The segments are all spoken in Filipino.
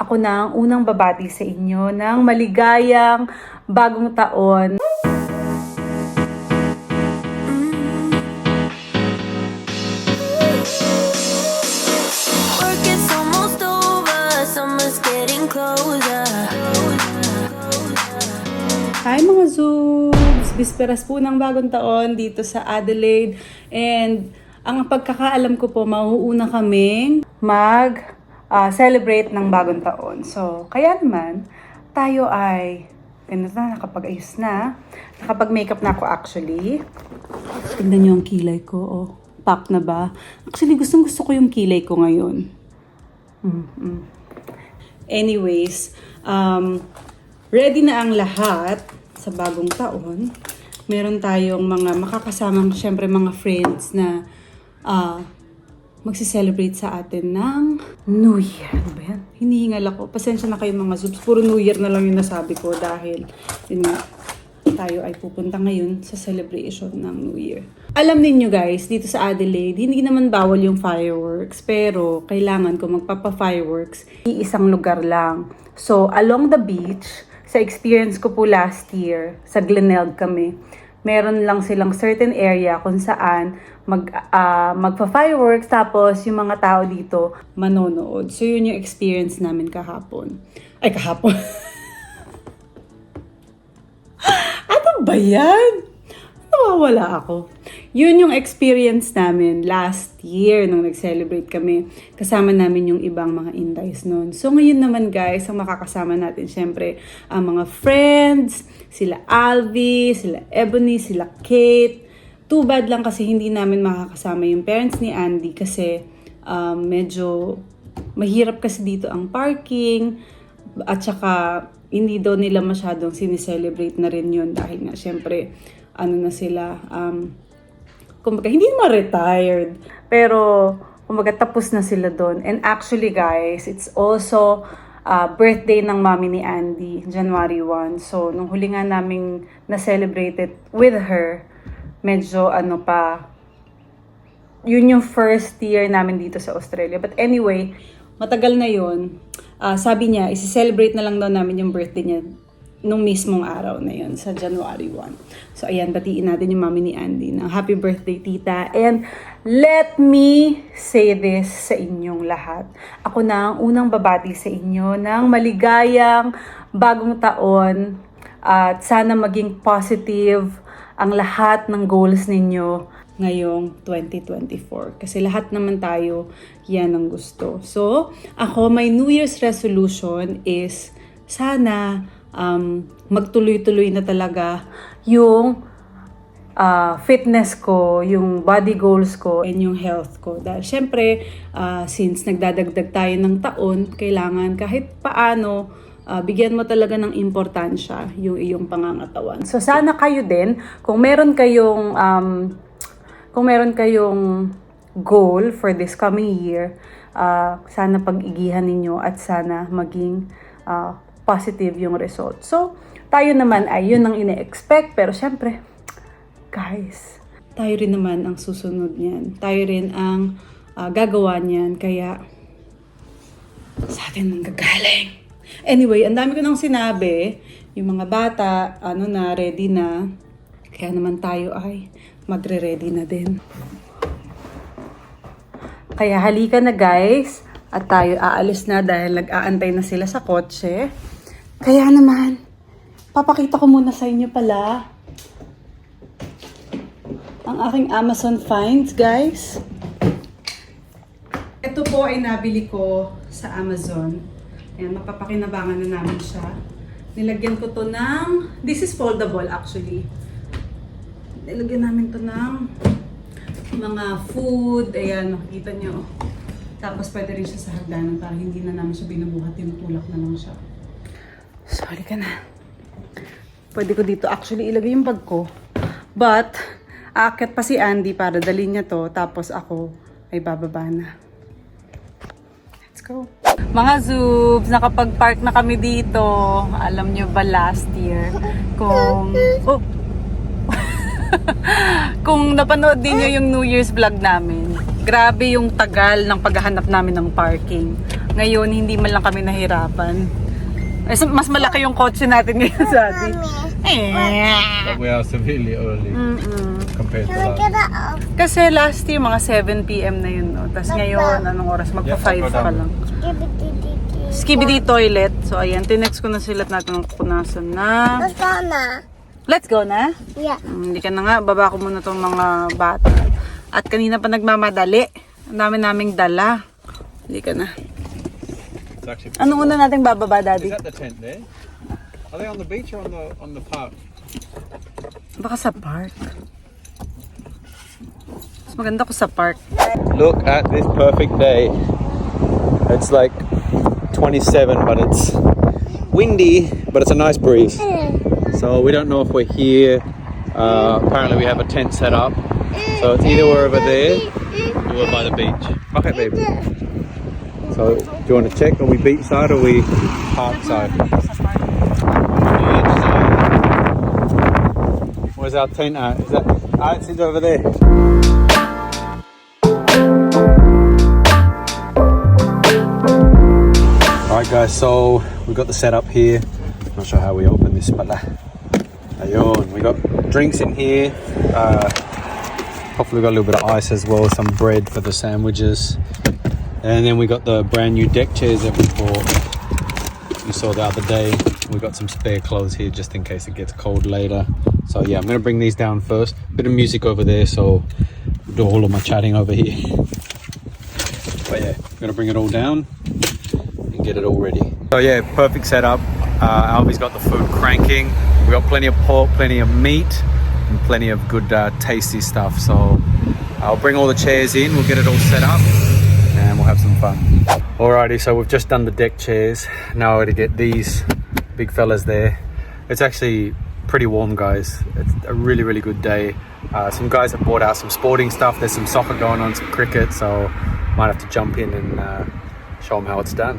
Ako na ang unang babati sa inyo ng maligayang bagong taon. Work is almost over, summer's getting closer. Hi mga Zoobs! Bisperas po ng bagong taon dito sa Adelaide. And ang pagkakaalam ko po, mauuna kaming celebrate ng bagong taon. So, kaya naman, tayo ay nakapag-ayos na. Nakapag-makeup na ako actually. Tingnan niyo ang kilay ko. Oh, pack na ba? Actually, gustong-gusto ko yung kilay ko ngayon. Anyways, ready na ang lahat sa bagong taon. Meron tayong mga makakasamang, syempre mga friends na magsi-celebrate sa atin ng New Year. Ano ba yan? Hinihingal ako. Pasensya na kayo mga Zoobs. Puro New Year na lang yung nasabi ko dahil yun nga, tayo ay pupunta ngayon sa celebration ng New Year. Alam niyo guys, dito sa Adelaide, hindi naman bawal yung fireworks, pero kailangan ko magpapa-fireworks iisang lugar lang. So, along the beach, sa experience ko po last year, sa Glenelg kami, meron lang silang certain area kung saan magpa-fireworks, tapos yung mga tao dito manonood. So, yun yung experience namin kahapon. Ay, kahapon. Ano ba yan? Nawawala ako. Yun yung experience namin last year nung nag-celebrate kami. Kasama namin yung ibang mga Indies noon. So ngayon naman guys, ang makakasama natin syempre ang mga friends, sila Alvi, sila Ebony, sila Kate. Too bad lang kasi hindi namin makakasama yung parents ni Andy kasi medyo mahirap kasi dito ang parking at saka hindi daw nila masyadong sineselebrate na rin yun dahil nga syempre na sila kumbaga hindi naman retired pero kumbaga tapos na sila doon. And actually guys, it's also birthday ng mommy ni Andy, January 1. So nung huli nga naming na-celebrated with her, medyo yun yung first year namin dito sa Australia. But anyway, matagal na yun. Sabi niya, isi-celebrate na lang daw namin yung birthday niya nung mismong araw na yun, sa January 1. So ayan, batiin natin yung mami ni Andy ng happy birthday tita. And let me say this sa inyong lahat. Ako na ang unang babati sa inyo ng maligayang bagong taon at sana maging positive ang lahat ng goals ninyo ngayong 2024. Kasi lahat naman tayo yan ang gusto. So, ako, my New Year's resolution is sana magtuloy-tuloy na talaga yung fitness ko, yung body goals ko, and yung health ko. Dahil syempre, since nagdadagdag tayo ng taon, kailangan kahit paano bigyan mo talaga ng importansya yung iyong pangangatawan. So sana kayo din, kung meron kayong goal for this coming year, sana pag-igihan ninyo at sana maging positive yung result. So, tayo naman ay yun ang ine-expect, pero syempre, guys, tayo rin naman ang susunod niyan. Tayo rin ang gagawa niyan, kaya sa atin ang gagaling. Anyway, ang dami ko nang sinabi, yung mga bata, ready na. Kaya naman tayo ay magre-ready na din. Kaya halika na guys, at tayo aalis na dahil nag-aantay na sila sa kotse. Kaya naman, papakita ko muna sa inyo pala ang aking Amazon finds, guys. Ito po ay nabili ko sa Amazon. Ayan, mapapakinabangan na namin siya. Nilagyan ko to ng, this is foldable actually. Nilagyan namin to ng mga food. Ayan, makikita nyo. Tapos pwede rin siya sa hagdanan para hindi na namin siya binubuhat. Tinutulak na lang siya. Sorry ka na. Pwede ko dito actually ilagay yung bag ko. But, aakyat pa si Andy para dalhin niya to. Tapos ako ay bababa na. Let's go. Mga Zoobs, nakapag-park na kami dito. Alam nyo ba last year? Kung napanood din nyo yung New Year's vlog namin, grabe yung tagal ng paghahanap namin ng parking. Ngayon, hindi man lang kami nahirapan. Mas malaki yung kotse natin ngayon, Daddy. But we are severely early compared to that. Kasi last year, mga 7 p.m. na yun, no? Tapos ngayon, anong oras? Magpa-5 pa lang. Skibidi toilet. So, ayan. Tinext ko na silat natin ng kukunasan na. Let's go na? Yeah. Hindi ka na nga. Baba ko muna tong mga bata. At kanina pa nagmamadali. Ang dami naming dala. Hindi ka na. It's actually. Ano una nating bababa, Is Daddy? that the tent there? Are they on the beach or on the park? Baka sa park. Mas maganda ko sa park. Look at this perfect day. It's like 27, but it's windy, but it's a nice breeze. So we don't know if we're here. Apparently we have a tent set up. So it's either we're over there or we're by the beach. Okay, baby. So do you want to check? Are we beachside or are we parkside? Where's our tent at? Is that? It's over there. Alright guys, so we've got the setup here. Not sure how we open this, but ayun, we got drinks in here. Hopefully we got a little bit of ice as well, some bread for the sandwiches. And then we got the brand new deck chairs that we bought. You saw the other day. We got some spare clothes here just in case it gets cold later. So yeah, I'm gonna bring these down first. Bit of music over there, so I'll do all of my chatting over here. But yeah, I'm gonna bring it all down and get it all ready. So yeah, perfect setup. Alvy's got the food cranking. We got plenty of pork, plenty of meat, and plenty of good tasty stuff. So I'll bring all the chairs in, we'll get it all set up and we'll have some fun. Alrighty, so we've just done the deck chairs. Now we're gonna get these big fellas there. It's actually pretty warm, guys. It's a really, really good day. Some guys have brought out some sporting stuff. There's some soccer going on, some cricket, so might have to jump in and show them how it's done.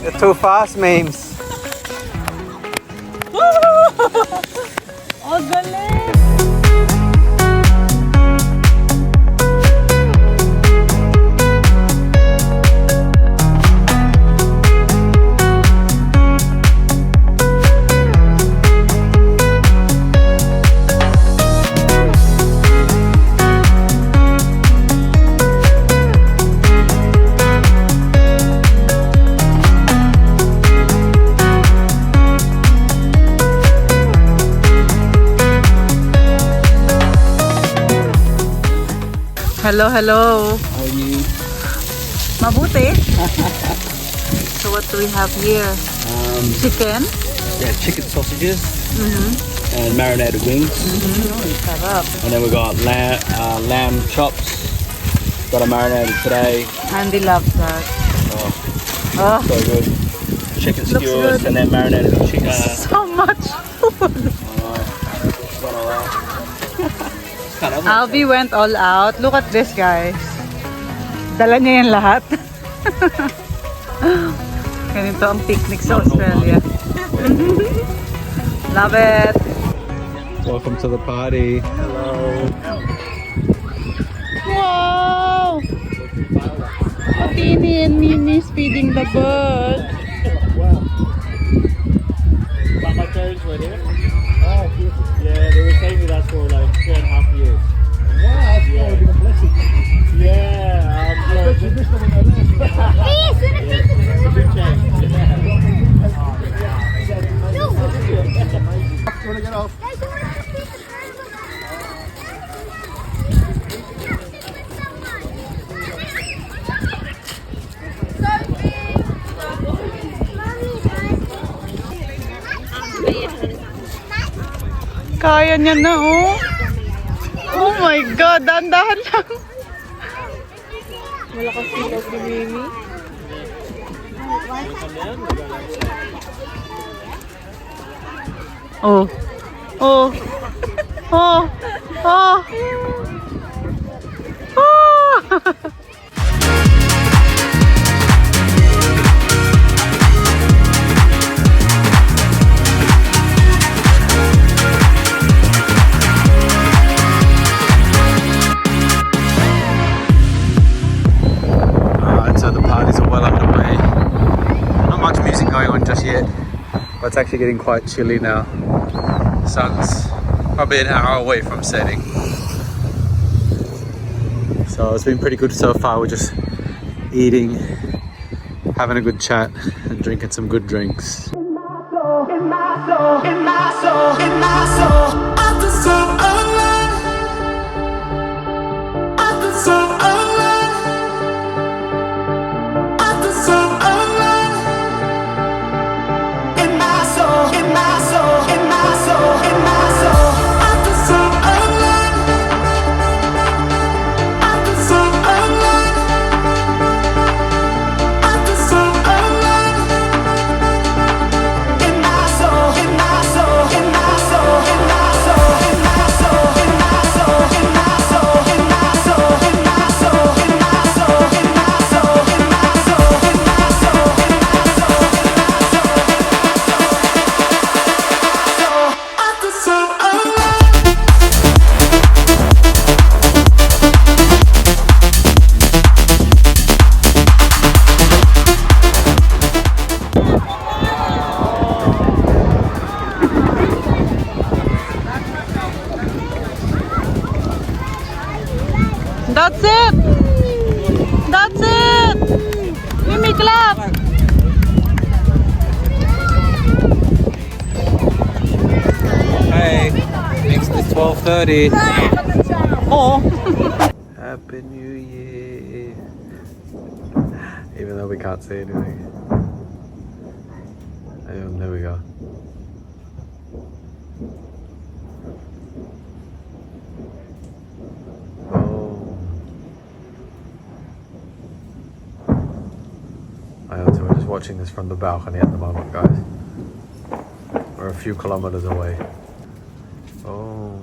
You're too fast, memes. Oh, galing! Hello, hello. How are you? Mabuti. So what do we have here? Chicken. Yeah, chicken sausages and marinated wings. Sarap. And then we got lamb chops that are marinated today. Andy loves that. Oh, So good. Chicken Looks skewers good. and then marinated chicken. so much food. Alvi went all out. Look at this, guys. Dala niya yan lahat. Ganito ang picnic sa Australia. Love it. Welcome to the party. Wow! Tini and Mimi's feeding the bird. But my parents were there. Oh, beautiful. Yeah, they were staying with us for like 2.5 years. Wow, that's probably been a blessing. Yeah, it's a big change. Kaya niya na, oh. Oh my God, dahan-dahan lang. Malakas sigaw ni Mimi. Oh. Oh. Oh. Oh. Oh. Alright, so the parties are well underway. Not much music going on just yet, but it's actually getting quite chilly now. Sun's probably an hour away from setting. So it's been pretty good so far. We're just eating, having a good chat, and drinking some good drinks. In my soul, in my soul, in my soul, I feel so alive. I feel so alive. I feel so alive. In my soul, in my soul, in my soul, in my soul, I feel so alive. I feel so alive. I feel so alive. In my soul, in my soul, in my soul, in my soul, in my soul, in my soul, in my soul, in my soul, in my soul, in my soul, in my soul, in my soul, in my soul, in my soul, I feel so alive. That's it! That's it! Mimi, clap! Hey, next is 12:30. Oh! Happy New Year. Even though we can't see anything. And there we go. Oh. So we're just watching this from the balcony at the moment, guys. We're a few kilometers away. Oh.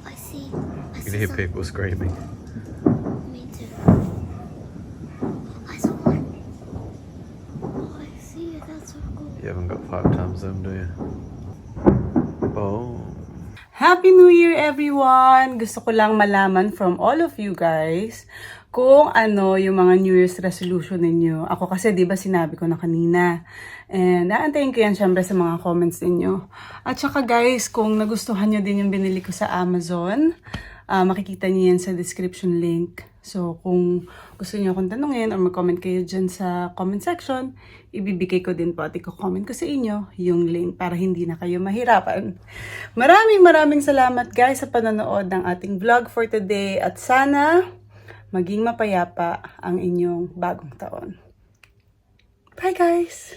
I see. You can hear people screaming. Me too. I saw one. Oh, I see it. That's so cool. You haven't got 5 times zoom, do you? Oh. Happy New Year, everyone! Gusto ko lang malaman from all of you guys kung ano yung mga New Year's resolution ninyo. Ako kasi, di ba, sinabi ko na kanina. And naantayin ko yan syempre sa mga comments ninyo. At saka guys, kung nagustuhan nyo din yung binili ko sa Amazon, makikita niyo yan sa description link. So, kung gusto niyo akong tanungin or mag-comment kayo dyan sa comment section, ibibigay ko din po at i-comment ko sa inyo yung link para hindi na kayo mahirapan. Maraming salamat guys sa panonood ng ating vlog for today at sana maging mapayapa ang inyong bagong taon. Bye guys!